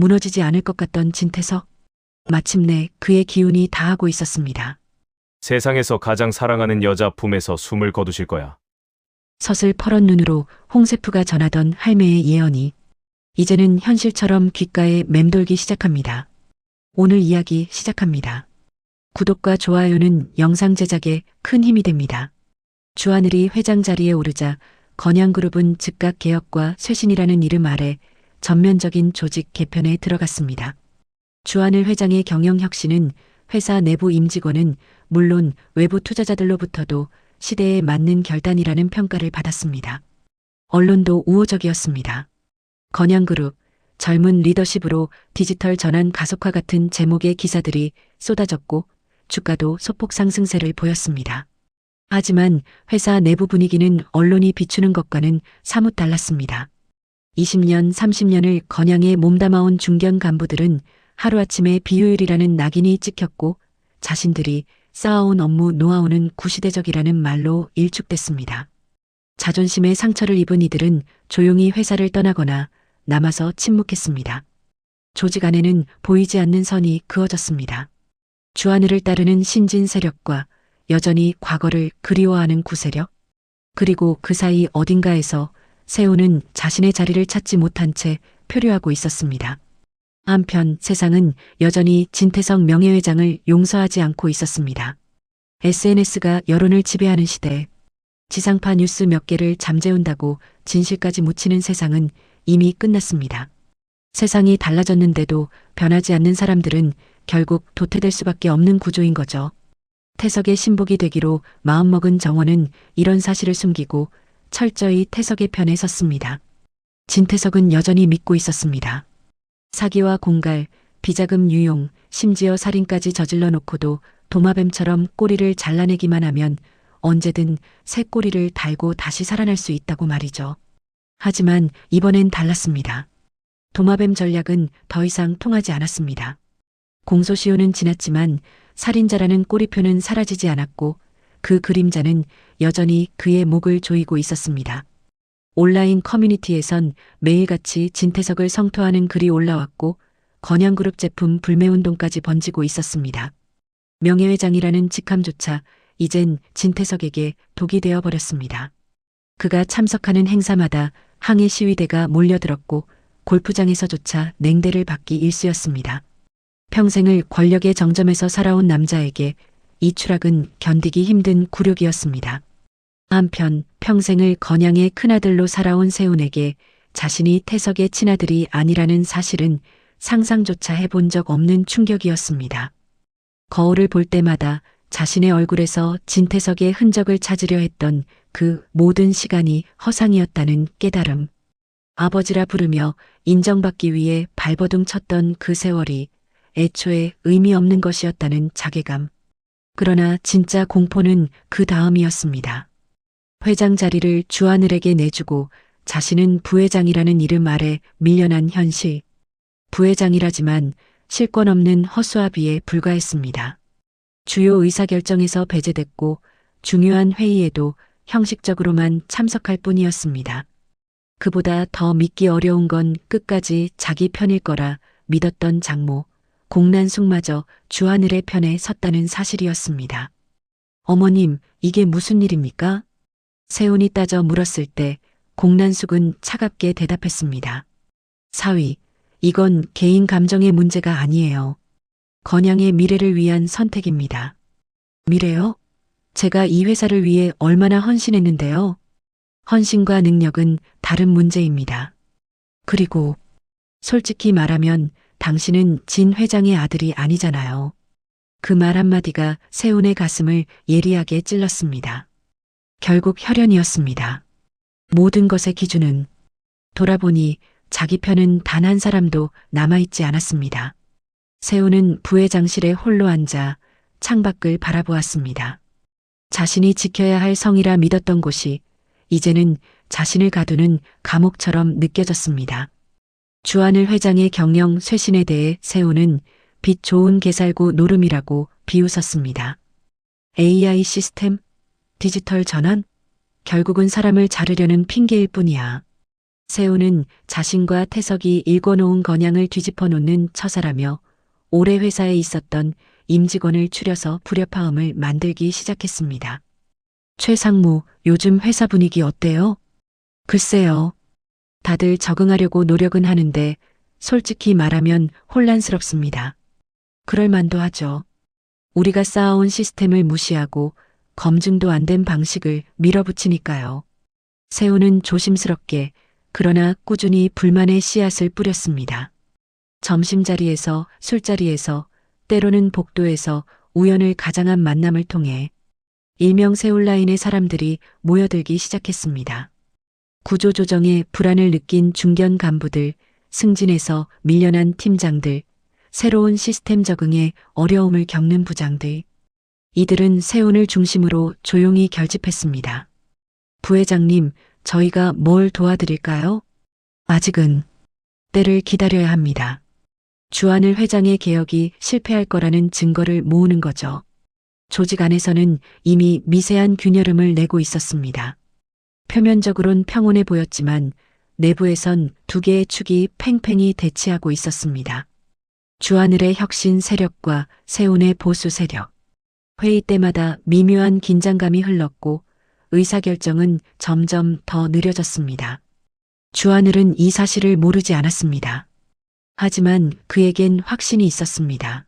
무너지지 않을 것 같던 진태석. 마침내 그의 기운이 다하고 있었습니다. 세상에서 가장 사랑하는 여자 품에서 숨을 거두실 거야. 서슬퍼런 눈으로 홍세프가 전하던 할매의 예언이 이제는 현실처럼 귓가에 맴돌기 시작합니다. 오늘 이야기 시작합니다. 구독과 좋아요는 영상 제작에 큰 힘이 됩니다. 주하늘이 회장 자리에 오르자 건양그룹은 즉각 개혁과 쇄신이라는 이름 아래 전면적인 조직 개편에 들어갔습니다. 주하늘 회장의 경영혁신은 회사 내부 임직원은 물론 외부 투자자들로부터도 시대에 맞는 결단이라는 평가를 받았습니다. 언론도 우호적이었습니다. 건양그룹, 젊은 리더십으로 디지털 전환 가속화 같은 제목의 기사들이 쏟아졌고 주가도 소폭 상승세를 보였습니다. 하지만 회사 내부 분위기는 언론이 비추는 것과는 사뭇 달랐습니다. 20년, 30년을 건양에 몸담아온 중견 간부들은 하루아침에 비효율이라는 낙인이 찍혔고 자신들이 쌓아온 업무 노하우는 구시대적이라는 말로 일축됐습니다. 자존심에 상처를 입은 이들은 조용히 회사를 떠나거나 남아서 침묵했습니다. 조직 안에는 보이지 않는 선이 그어졌습니다. 주하늘을 따르는 신진 세력과 여전히 과거를 그리워하는 구세력, 그리고 그 사이 어딘가에서 세우는 자신의 자리를 찾지 못한 채 표류하고 있었습니다. 한편 세상은 여전히 진태석 명예회장을 용서하지 않고 있었습니다. SNS가 여론을 지배하는 시대, 지상파 뉴스 몇 개를 잠재운다고 진실까지 묻히는 세상은 이미 끝났습니다. 세상이 달라졌는데도 변하지 않는 사람들은 결국 도태될 수밖에 없는 구조인 거죠. 태석의 신복이 되기로 마음먹은 정원은 이런 사실을 숨기고 철저히 태석의 편에 섰습니다. 진태석은 여전히 믿고 있었습니다. 사기와 공갈, 비자금 유용, 심지어 살인까지 저질러 놓고도 도마뱀처럼 꼬리를 잘라내기만 하면 언제든 새 꼬리를 달고 다시 살아날 수 있다고 말이죠. 하지만 이번엔 달랐습니다. 도마뱀 전략은 더 이상 통하지 않았습니다. 공소시효는 지났지만 살인자라는 꼬리표는 사라지지 않았고 그 그림자는 여전히 그의 목을 조이고 있었습니다. 온라인 커뮤니티에선 매일같이 진태석을 성토하는 글이 올라왔고 건양그룹 제품 불매운동까지 번지고 있었습니다. 명예회장이라는 직함조차 이젠 진태석에게 독이 되어버렸습니다. 그가 참석하는 행사마다 항해 시위대가 몰려들었고 골프장에서조차 냉대를 받기 일쑤였습니다. 평생을 권력의 정점에서 살아온 남자에게 이 추락은 견디기 힘든 굴욕이었습니다. 한편 평생을 건양의 큰아들로 살아온 세훈에게 자신이 태석의 친아들이 아니라는 사실은 상상조차 해본 적 없는 충격이었습니다. 거울을 볼 때마다 자신의 얼굴에서 진태석의 흔적을 찾으려 했던 그 모든 시간이 허상이었다는 깨달음. 아버지라 부르며 인정받기 위해 발버둥 쳤던 그 세월이 애초에 의미 없는 것이었다는 자괴감. 그러나 진짜 공포는 그 다음이었습니다. 회장 자리를 주하늘에게 내주고 자신은 부회장이라는 이름 아래 밀려난 현실. 부회장이라지만 실권 없는 허수아비에 불과했습니다. 주요 의사결정에서 배제됐고 중요한 회의에도 형식적으로만 참석할 뿐이었습니다. 그보다 더 믿기 어려운 건 끝까지 자기 편일 거라 믿었던 장모, 공난숙마저 주하늘의 편에 섰다는 사실이었습니다. 어머님, 이게 무슨 일입니까? 세훈이 따져 물었을 때 공난숙은 차갑게 대답했습니다. 사위, 이건 개인 감정의 문제가 아니에요. 건양의 미래를 위한 선택입니다. 미래요? 제가 이 회사를 위해 얼마나 헌신했는데요. 헌신과 능력은 다른 문제입니다. 그리고 솔직히 말하면 당신은 진 회장의 아들이 아니잖아요. 그 말 한마디가 세훈의 가슴을 예리하게 찔렀습니다. 결국 혈연이었습니다. 모든 것의 기준은 돌아보니 자기 편은 단 한 사람도 남아있지 않았습니다. 세훈은 부회장실에 홀로 앉아 창밖을 바라보았습니다. 자신이 지켜야 할 성이라 믿었던 곳이 이제는 자신을 가두는 감옥처럼 느껴졌습니다. 주하늘 회장의 경영 쇄신에 대해 세훈은 빛 좋은 개살구 노름이라고 비웃었습니다. AI 시스템? 디지털 전환? 결국은 사람을 자르려는 핑계일 뿐이야. 세우는 자신과 태석이 읽어놓은 건양을 뒤집어 놓는 처사라며 올해 회사에 있었던 임직원을 추려서 불협화음을 만들기 시작했습니다. 최 상무, 요즘 회사 분위기 어때요? 글쎄요. 다들 적응하려고 노력은 하는데 솔직히 말하면 혼란스럽습니다. 그럴 만도 하죠. 우리가 쌓아온 시스템을 무시하고 검증도 안 된 방식을 밀어붙이니까요. 세우는 조심스럽게 그러나 꾸준히 불만의 씨앗을 뿌렸습니다. 점심자리에서, 술자리에서, 때로는 복도에서 우연을 가장한 만남을 통해 일명 세울라인의 사람들이 모여들기 시작했습니다. 구조조정에 불안을 느낀 중견 간부들, 승진해서 밀려난 팀장들, 새로운 시스템 적응에 어려움을 겪는 부장들. 이들은 세운을 중심으로 조용히 결집했습니다. 부회장님, 저희가 뭘 도와드릴까요? 아직은 때를 기다려야 합니다. 주한을 회장의 개혁이 실패할 거라는 증거를 모으는 거죠. 조직 안에서는 이미 미세한 균열음을 내고 있었습니다. 표면적으론 평온해 보였지만 내부에선 두 개의 축이 팽팽히 대치하고 있었습니다. 주하늘의 혁신 세력과 세운의 보수 세력. 회의 때마다 미묘한 긴장감이 흘렀고 의사결정은 점점 더 느려졌습니다. 주하늘은 이 사실을 모르지 않았습니다. 하지만 그에겐 확신이 있었습니다.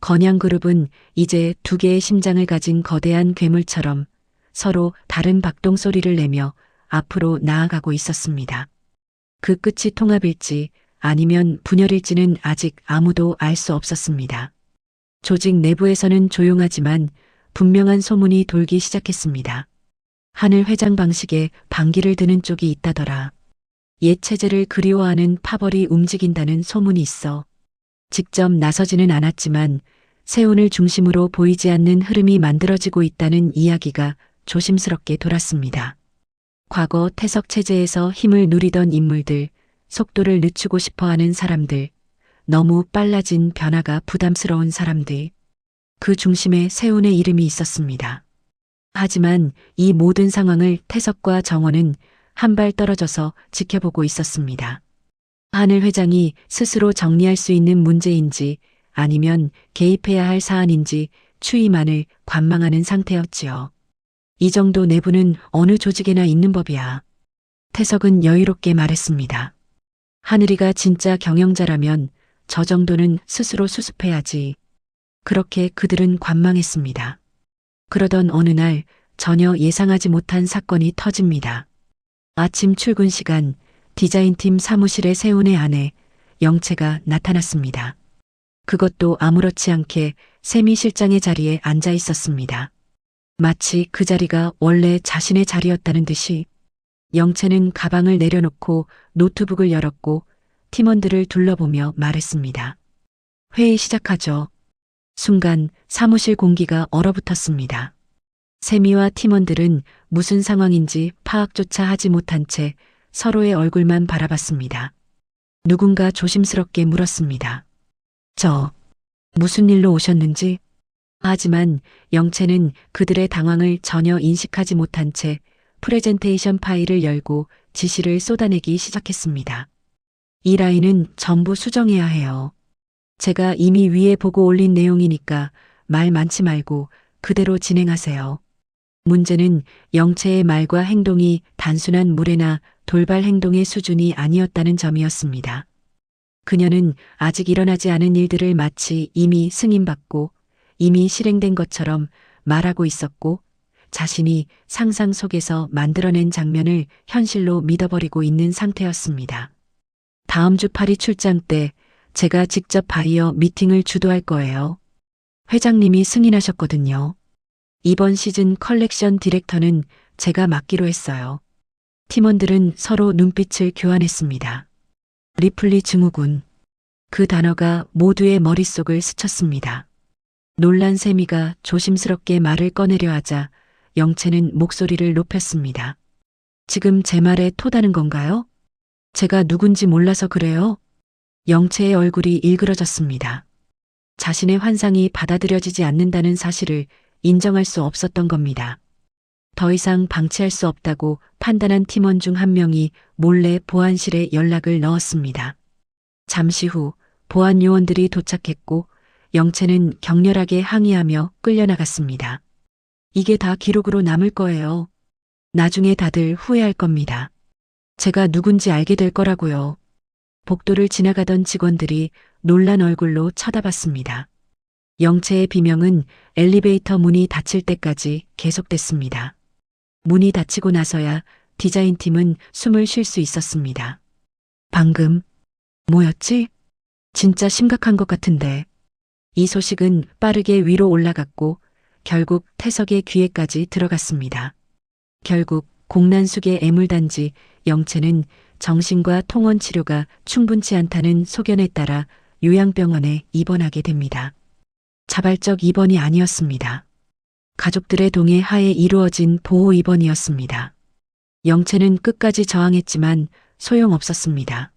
건양그룹은 이제 두 개의 심장을 가진 거대한 괴물처럼 서로 다른 박동소리를 내며 앞으로 나아가고 있었습니다. 그 끝이 통합일지 아니면 분열일지는 아직 아무도 알 수 없었습니다. 조직 내부에서는 조용하지만 분명한 소문이 돌기 시작했습니다. 하늘 회장 방식에 반기를 드는 쪽이 있다더라. 옛 체제를 그리워하는 파벌이 움직인다는 소문이 있어. 직접 나서지는 않았지만 세운을 중심으로 보이지 않는 흐름이 만들어지고 있다는 이야기가 조심스럽게 돌았습니다. 과거 태석 체제에서 힘을 누리던 인물들, 속도를 늦추고 싶어하는 사람들, 너무 빨라진 변화가 부담스러운 사람들, 그 중심에 세운의 이름이 있었습니다. 하지만 이 모든 상황을 태석과 정원은 한 발 떨어져서 지켜보고 있었습니다. 하늘 회장이 스스로 정리할 수 있는 문제인지 아니면 개입해야 할 사안인지 추이만을 관망하는 상태였지요. 이 정도 내부는 어느 조직에나 있는 법이야. 태석은 여유롭게 말했습니다. 하늘이가 진짜 경영자라면 저 정도는 스스로 수습해야지. 그렇게 그들은 관망했습니다. 그러던 어느 날 전혀 예상하지 못한 사건이 터집니다. 아침 출근 시간 디자인팀 사무실에 세운의 아내 영채가 나타났습니다. 그것도 아무렇지 않게 세미 실장의 자리에 앉아 있었습니다. 마치 그 자리가 원래 자신의 자리였다는 듯이. 영채는 가방을 내려놓고 노트북을 열었고 팀원들을 둘러보며 말했습니다. 회의 시작하죠. 순간 사무실 공기가 얼어붙었습니다. 세미와 팀원들은 무슨 상황인지 파악조차 하지 못한 채 서로의 얼굴만 바라봤습니다. 누군가 조심스럽게 물었습니다. 무슨 일로 오셨는지? 하지만 영채는 그들의 당황을 전혀 인식하지 못한 채 프레젠테이션 파일을 열고 지시를 쏟아내기 시작했습니다. 이 라인은 전부 수정해야 해요. 제가 이미 위에 보고 올린 내용이니까 말 많지 말고 그대로 진행하세요. 문제는 영채의 말과 행동이 단순한 무례나 돌발 행동의 수준이 아니었다는 점이었습니다. 그녀는 아직 일어나지 않은 일들을 마치 이미 승인받고 이미 실행된 것처럼 말하고 있었고 자신이 상상 속에서 만들어낸 장면을 현실로 믿어버리고 있는 상태였습니다. 다음 주 파리 출장 때 제가 직접 바이어 미팅을 주도할 거예요. 회장님이 승인하셨거든요. 이번 시즌 컬렉션 디렉터는 제가 맡기로 했어요. 팀원들은 서로 눈빛을 교환했습니다. 리플리 증후군. 그 단어가 모두의 머릿속을 스쳤습니다. 놀란 세미가 조심스럽게 말을 꺼내려 하자 영채는 목소리를 높였습니다. 지금 제 말에 토다는 건가요? 제가 누군지 몰라서 그래요? 영채의 얼굴이 일그러졌습니다. 자신의 환상이 받아들여지지 않는다는 사실을 인정할 수 없었던 겁니다. 더 이상 방치할 수 없다고 판단한 팀원 중 한 명이 몰래 보안실에 연락을 넣었습니다. 잠시 후 보안 요원들이 도착했고 영채는 격렬하게 항의하며 끌려나갔습니다. 이게 다 기록으로 남을 거예요. 나중에 다들 후회할 겁니다. 제가 누군지 알게 될 거라고요. 복도를 지나가던 직원들이 놀란 얼굴로 쳐다봤습니다. 영채의 비명은 엘리베이터 문이 닫힐 때까지 계속됐습니다. 문이 닫히고 나서야 디자인팀은 숨을 쉴 수 있었습니다. 방금 뭐였지? 진짜 심각한 것 같은데. 이 소식은 빠르게 위로 올라갔고 결국 태석의 귀에까지 들어갔습니다. 결국 공난숙의 애물단지 영채는 정신과 통원 치료가 충분치 않다는 소견에 따라 요양병원에 입원하게 됩니다. 자발적 입원이 아니었습니다. 가족들의 동의 하에 이루어진 보호 입원이었습니다. 영채는 끝까지 저항했지만 소용없었습니다.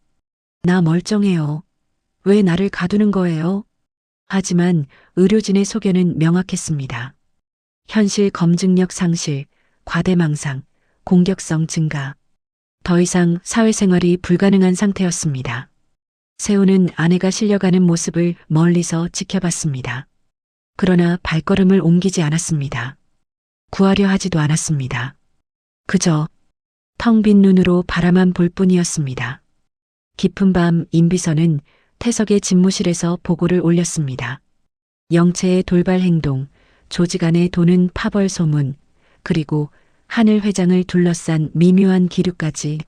나 멀쩡해요. 왜 나를 가두는 거예요? 하지만 의료진의 소견은 명확했습니다. 현실 검증력 상실, 과대망상, 공격성 증가. 더 이상 사회생활이 불가능한 상태였습니다. 세우는 아내가 실려가는 모습을 멀리서 지켜봤습니다. 그러나 발걸음을 옮기지 않았습니다. 구하려 하지도 않았습니다. 그저 텅 빈 눈으로 바라만 볼 뿐이었습니다. 깊은 밤 임비서는 태석의 집무실에서 보고를 올렸습니다. 영채의 돌발 행동, 조직 안에 도는 파벌 소문, 그리고 하늘 회장을 둘러싼 미묘한 기류까지.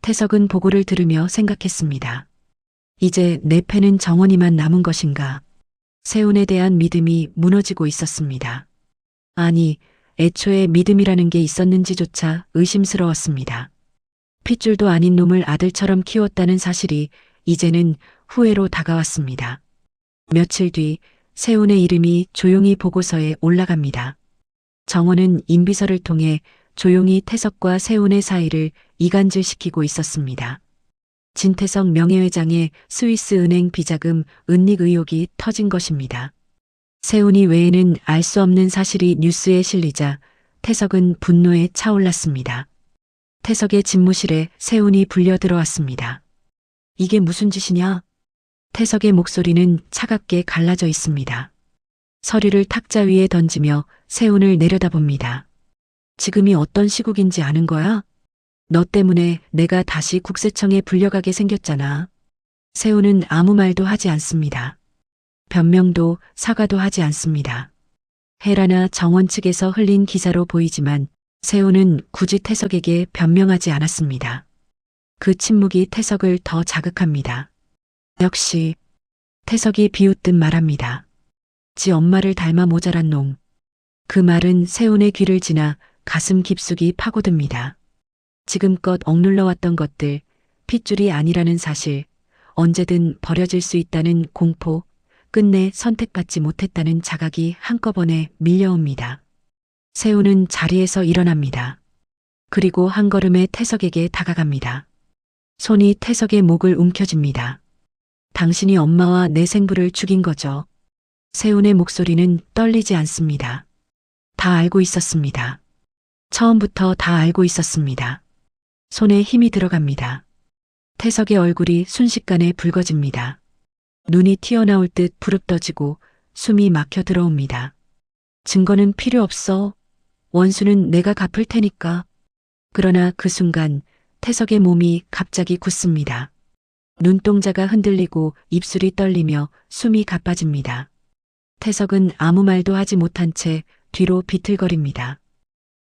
태석은 보고를 들으며 생각했습니다. 이제 내 패는 정원이만 남은 것인가. 세훈에 대한 믿음이 무너지고 있었습니다. 아니, 애초에 믿음이라는 게 있었는지조차 의심스러웠습니다. 핏줄도 아닌 놈을 아들처럼 키웠다는 사실이 이제는 후회로 다가왔습니다. 며칠 뒤 세훈의 이름이 조용히 보고서에 올라갑니다. 정원은 임비서를 통해 조용히 태석과 세훈의 사이를 이간질시키고 있었습니다. 진태석 명예회장의 스위스 은행 비자금 은닉 의혹이 터진 것입니다. 세훈이 외에는 알 수 없는 사실이 뉴스에 실리자 태석은 분노에 차올랐습니다. 태석의 집무실에 세훈이 불려 들어왔습니다. 이게 무슨 짓이냐? 태석의 목소리는 차갑게 갈라져 있습니다. 서류를 탁자 위에 던지며 세훈을 내려다봅니다. 지금이 어떤 시국인지 아는 거야? 너 때문에 내가 다시 국세청에 불려가게 생겼잖아. 세훈은 아무 말도 하지 않습니다. 변명도 사과도 하지 않습니다. 헤라나 정원 측에서 흘린 기사로 보이지만 세훈은 굳이 태석에게 변명하지 않았습니다. 그 침묵이 태석을 더 자극합니다. 역시 태석이 비웃듯 말합니다. 지 엄마를 닮아 모자란 놈. 그 말은 세훈의 귀를 지나 가슴 깊숙이 파고듭니다. 지금껏 억눌러왔던 것들, 핏줄이 아니라는 사실, 언제든 버려질 수 있다는 공포, 끝내 선택받지 못했다는 자각이 한꺼번에 밀려옵니다. 세훈은 자리에서 일어납니다. 그리고 한 걸음에 태석에게 다가갑니다. 손이 태석의 목을 움켜쥡니다. 당신이 엄마와 내 생부를 죽인 거죠. 세훈의 목소리는 떨리지 않습니다. 다 알고 있었습니다. 처음부터 다 알고 있었습니다. 손에 힘이 들어갑니다. 태석의 얼굴이 순식간에 붉어집니다. 눈이 튀어나올 듯 부릅떠지고 숨이 막혀 들어옵니다. 증거는 필요 없어. 원수는 내가 갚을 테니까. 그러나 그 순간 태석의 몸이 갑자기 굳습니다. 눈동자가 흔들리고 입술이 떨리며 숨이 가빠집니다. 태석은 아무 말도 하지 못한 채 뒤로 비틀거립니다.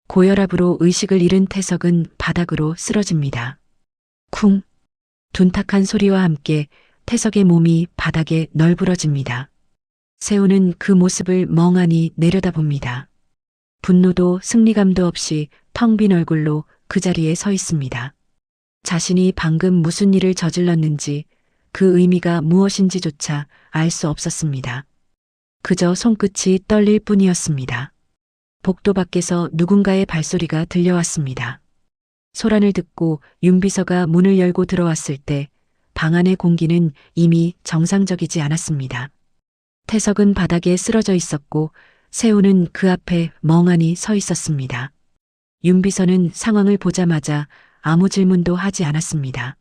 고혈압으로 의식을 잃은 태석은 바닥으로 쓰러집니다. 쿵! 둔탁한 소리와 함께 태석의 몸이 바닥에 널브러집니다. 세훈은 그 모습을 멍하니 내려다봅니다. 분노도 승리감도 없이 텅 빈 얼굴로 그 자리에 서 있습니다. 자신이 방금 무슨 일을 저질렀는지 그 의미가 무엇인지조차 알 수 없었습니다. 그저 손끝이 떨릴 뿐이었습니다. 복도 밖에서 누군가의 발소리가 들려왔습니다. 소란을 듣고 윤비서가 문을 열고 들어왔을 때 방 안의 공기는 이미 정상적이지 않았습니다. 태석은 바닥에 쓰러져 있었고 세훈은 그 앞에 멍하니 서 있었습니다. 윤비서는 상황을 보자마자 아무 질문도 하지 않았습니다.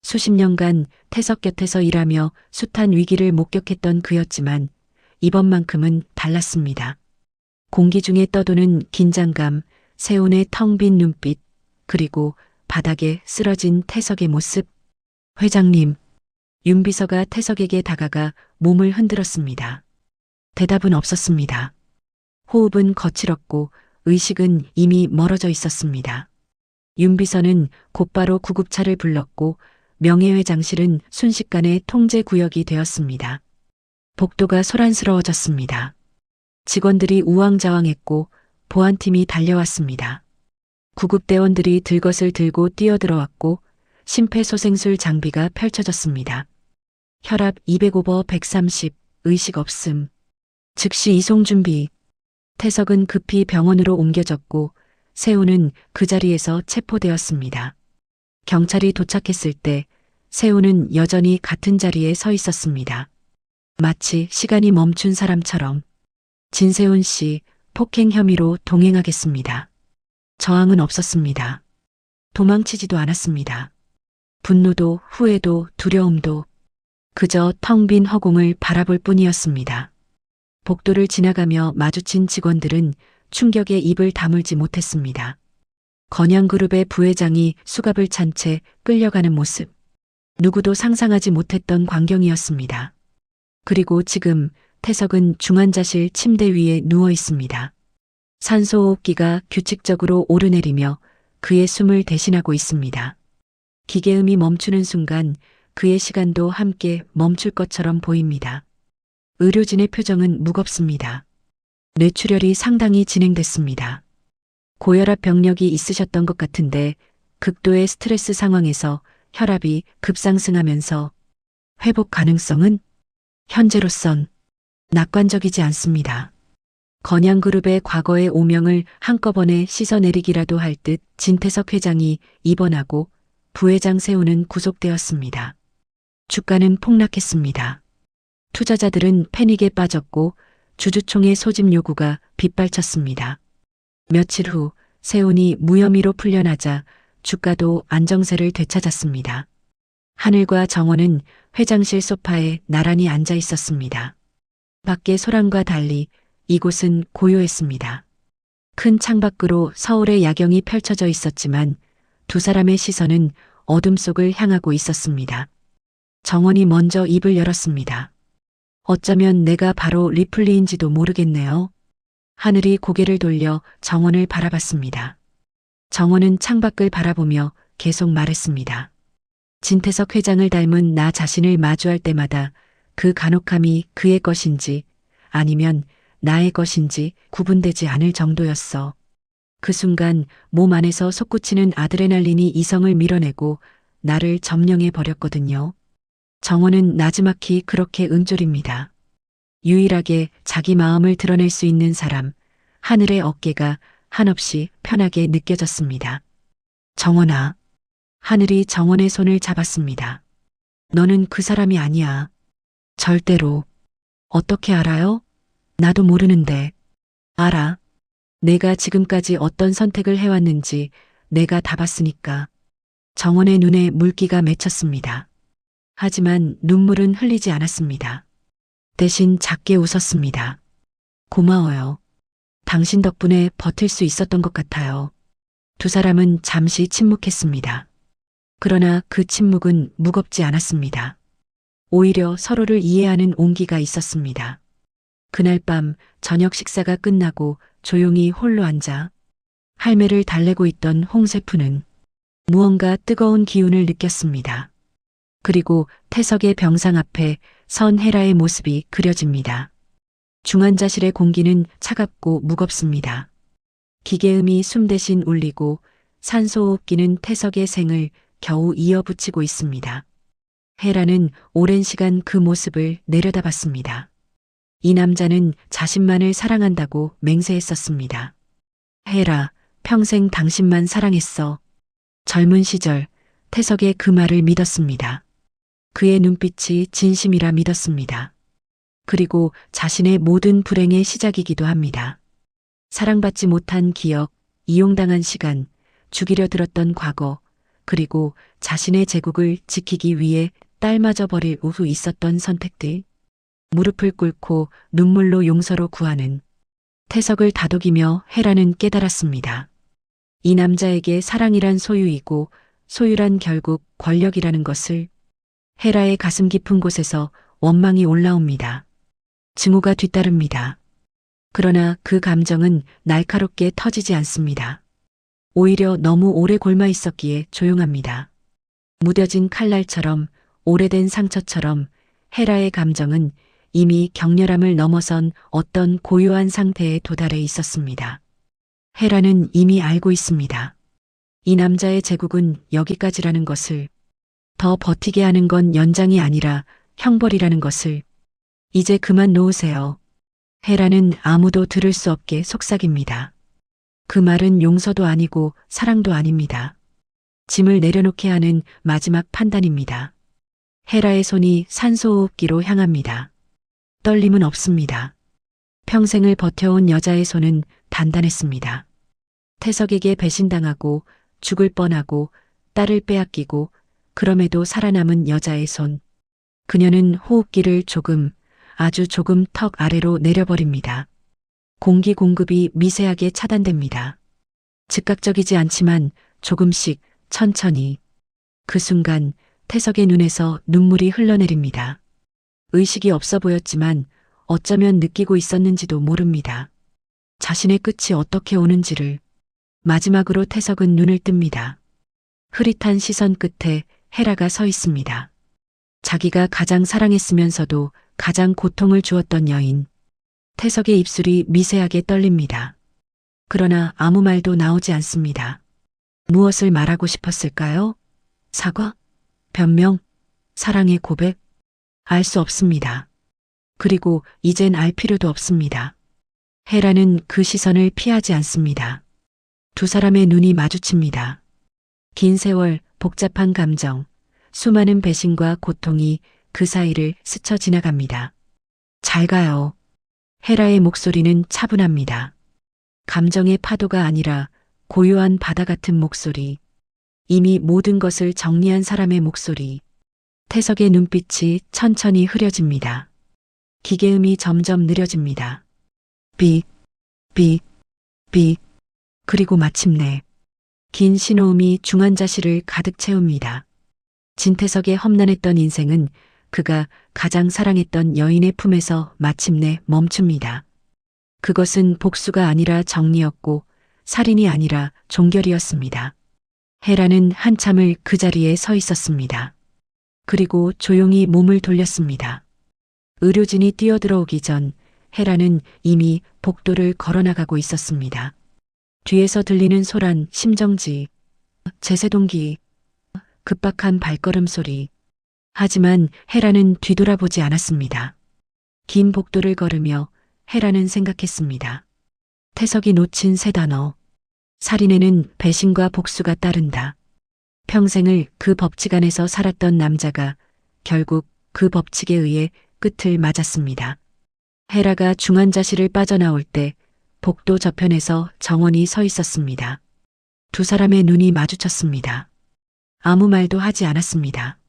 수십 년간 태석 곁에서 일하며 숱한 위기를 목격했던 그였지만 이번만큼은 달랐습니다. 공기 중에 떠도는 긴장감, 세훈의 텅 빈 눈빛, 그리고 바닥에 쓰러진 태석의 모습. 회장님, 윤비서가 태석에게 다가가 몸을 흔들었습니다. 대답은 없었습니다. 호흡은 거칠었고 의식은 이미 멀어져 있었습니다. 윤비서는 곧바로 구급차를 불렀고 명예회장실은 순식간에 통제 구역이 되었습니다. 복도가 소란스러워졌습니다. 직원들이 우왕좌왕했고 보안팀이 달려왔습니다. 구급대원들이 들것을 들고 뛰어들어왔고 심폐소생술 장비가 펼쳐졌습니다. 혈압 200 130, 의식 없음. 즉시 이송 준비. 태석은 급히 병원으로 옮겨졌고 세훈은 그 자리에서 체포되었습니다. 경찰이 도착했을 때 세훈은 여전히 같은 자리에 서 있었습니다. 마치 시간이 멈춘 사람처럼. 진세훈 씨, 폭행 혐의로 동행하겠습니다. 저항은 없었습니다. 도망치지도 않았습니다. 분노도 후회도 두려움도 그저 텅 빈 허공을 바라볼 뿐이었습니다. 복도를 지나가며 마주친 직원들은 충격에 입을 다물지 못했습니다. 건양그룹의 부회장이 수갑을 찬 채 끌려가는 모습. 누구도 상상하지 못했던 광경이었습니다. 그리고 지금 태석은 중환자실 침대 위에 누워 있습니다. 산소호흡기가 규칙적으로 오르내리며 그의 숨을 대신하고 있습니다. 기계음이 멈추는 순간 그의 시간도 함께 멈출 것처럼 보입니다. 의료진의 표정은 무겁습니다. 뇌출혈이 상당히 진행됐습니다. 고혈압 병력이 있으셨던 것 같은데 극도의 스트레스 상황에서 혈압이 급상승하면서 회복 가능성은 현재로선 낙관적이지 않습니다. 건양그룹의 과거의 오명을 한꺼번에 씻어내리기라도 할 듯 진태석 회장이 입원하고 부회장 세훈은 구속되었습니다. 주가는 폭락했습니다. 투자자들은 패닉에 빠졌고 주주총회 소집 요구가 빗발쳤습니다. 며칠 후 세훈이 무혐의로 풀려나자 주가도 안정세를 되찾았습니다. 하늘과 정원은 회장실 소파에 나란히 앉아 있었습니다. 밖의 소란과 달리 이곳은 고요했습니다. 큰 창밖으로 서울의 야경이 펼쳐져 있었지만 두 사람의 시선은 어둠 속을 향하고 있었습니다. 정원이 먼저 입을 열었습니다. 어쩌면 내가 바로 리플리인지도 모르겠네요. 하늘이 고개를 돌려 정원을 바라봤습니다. 정원은 창밖을 바라보며 계속 말했습니다. 진태석 회장을 닮은 나 자신을 마주할 때마다 그 간혹함이 그의 것인지 아니면 나의 것인지 구분되지 않을 정도였어. 그 순간 몸 안에서 솟구치는 아드레날린이 이성을 밀어내고 나를 점령해 버렸거든요. 정원은 나지막히 그렇게 은졸입니다. 유일하게 자기 마음을 드러낼 수 있는 사람, 하늘의 어깨가 한없이 편하게 느껴졌습니다. 정원아. 하늘이 정원의 손을 잡았습니다. 너는 그 사람이 아니야. 절대로. 어떻게 알아요? 나도 모르는데. 알아. 내가 지금까지 어떤 선택을 해왔는지 내가 다 봤으니까. 정원의 눈에 물기가 맺혔습니다. 하지만 눈물은 흘리지 않았습니다. 대신 작게 웃었습니다. 고마워요. 당신 덕분에 버틸 수 있었던 것 같아요. 두 사람은 잠시 침묵했습니다. 그러나 그 침묵은 무겁지 않았습니다. 오히려 서로를 이해하는 온기가 있었습니다. 그날 밤 저녁 식사가 끝나고 조용히 홀로 앉아 할매를 달래고 있던 홍세프는 무언가 뜨거운 기운을 느꼈습니다. 그리고 태석의 병상 앞에 선 헤라의 모습이 그려집니다. 중환자실의 공기는 차갑고 무겁습니다. 기계음이 숨 대신 울리고 산소호흡기는 태석의 생을 겨우 이어붙이고 있습니다. 헤라는 오랜 시간 그 모습을 내려다봤습니다. 이 남자는 자신만을 사랑한다고 맹세했었습니다. 헤라, 평생 당신만 사랑했어. 젊은 시절 태석의 그 말을 믿었습니다. 그의 눈빛이 진심이라 믿었습니다. 그리고 자신의 모든 불행의 시작이기도 합니다. 사랑받지 못한 기억, 이용당한 시간, 죽이려 들었던 과거, 그리고 자신의 제국을 지키기 위해 딸마저 버릴 우후 있었던 선택들. 무릎을 꿇고 눈물로 용서로 구하는 태석을 다독이며 헤라는 깨달았습니다. 이 남자에게 사랑이란 소유이고 소유란 결국 권력이라는 것을. 헤라의 가슴 깊은 곳에서 원망이 올라옵니다. 증오가 뒤따릅니다. 그러나 그 감정은 날카롭게 터지지 않습니다. 오히려 너무 오래 골마 있었기에 조용합니다. 무뎌진 칼날처럼, 오래된 상처처럼 헤라의 감정은 이미 격렬함을 넘어선 어떤 고요한 상태에 도달해 있었습니다. 헤라는 이미 알고 있습니다. 이 남자의 제국은 여기까지라는 것을, 더 버티게 하는 건 연장이 아니라 형벌이라는 것을. 이제 그만 놓으세요. 헤라는 아무도 들을 수 없게 속삭입니다. 그 말은 용서도 아니고 사랑도 아닙니다. 짐을 내려놓게 하는 마지막 판단입니다. 헤라의 손이 산소호흡기로 향합니다. 떨림은 없습니다. 평생을 버텨온 여자의 손은 단단했습니다. 태석에게 배신당하고 죽을 뻔하고 딸을 빼앗기고 그럼에도 살아남은 여자의 손. 그녀는 호흡기를 조금, 아주 조금 턱 아래로 내려버립니다. 공기 공급이 미세하게 차단됩니다. 즉각적이지 않지만 조금씩 천천히. 그 순간 태석의 눈에서 눈물이 흘러내립니다. 의식이 없어 보였지만 어쩌면 느끼고 있었는지도 모릅니다. 자신의 끝이 어떻게 오는지를. 마지막으로 태석은 눈을 뜹니다. 흐릿한 시선 끝에 헤라가 서 있습니다. 자기가 가장 사랑했으면서도 가장 고통을 주었던 여인. 태석의 입술이 미세하게 떨립니다. 그러나 아무 말도 나오지 않습니다. 무엇을 말하고 싶었을까요? 사과? 변명? 사랑의 고백? 알 수 없습니다. 그리고 이젠 알 필요도 없습니다. 헤라는 그 시선을 피하지 않습니다. 두 사람의 눈이 마주칩니다. 긴 세월, 복잡한 감정, 수많은 배신과 고통이 그 사이를 스쳐 지나갑니다. 잘 가요. 헤라의 목소리는 차분합니다. 감정의 파도가 아니라 고요한 바다 같은 목소리. 이미 모든 것을 정리한 사람의 목소리. 태석의 눈빛이 천천히 흐려집니다. 기계음이 점점 느려집니다. 빅, 빅, 빅. 그리고 마침내 긴 신호음이 중환자실을 가득 채웁니다. 진태석의 험난했던 인생은 그가 가장 사랑했던 여인의 품에서 마침내 멈춥니다. 그것은 복수가 아니라 정리였고 살인이 아니라 종결이었습니다. 헤라는 한참을 그 자리에 서 있었습니다. 그리고 조용히 몸을 돌렸습니다. 의료진이 뛰어들어오기 전 헤라는 이미 복도를 걸어나가고 있었습니다. 뒤에서 들리는 소란, 심정지, 제세동기, 급박한 발걸음 소리. 하지만 헤라는 뒤돌아보지 않았습니다. 긴 복도를 걸으며 헤라는 생각했습니다. 태석이 놓친 세 단어. 살인에는 배신과 복수가 따른다. 평생을 그 법칙 안에서 살았던 남자가 결국 그 법칙에 의해 끝을 맞았습니다. 헤라가 중환자실을 빠져나올 때 복도 저편에서 정원이 서 있었습니다. 두 사람의 눈이 마주쳤습니다. 아무 말도 하지 않았습니다.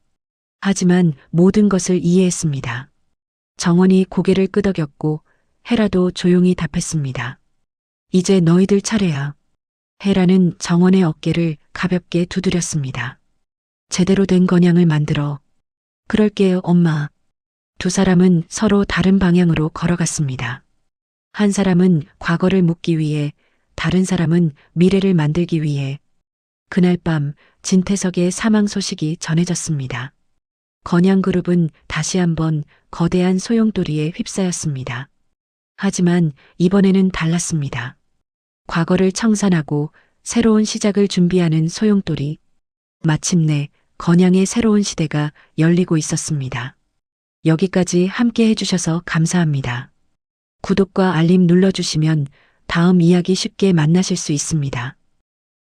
하지만 모든 것을 이해했습니다. 정원이 고개를 끄덕였고 헤라도 조용히 답했습니다. 이제 너희들 차례야. 헤라는 정원의 어깨를 가볍게 두드렸습니다. 제대로 된 건양을 만들어. 그럴게요, 엄마. 두 사람은 서로 다른 방향으로 걸어갔습니다. 한 사람은 과거를 묻기 위해, 다른 사람은 미래를 만들기 위해. 그날 밤 진태석의 사망 소식이 전해졌습니다. 건양그룹은 다시 한번 거대한 소용돌이에 휩싸였습니다. 하지만 이번에는 달랐습니다. 과거를 청산하고 새로운 시작을 준비하는 소용돌이. 마침내 건양의 새로운 시대가 열리고 있었습니다. 여기까지 함께 해주셔서 감사합니다. 구독과 알림 눌러주시면 다음 이야기 쉽게 만나실 수 있습니다.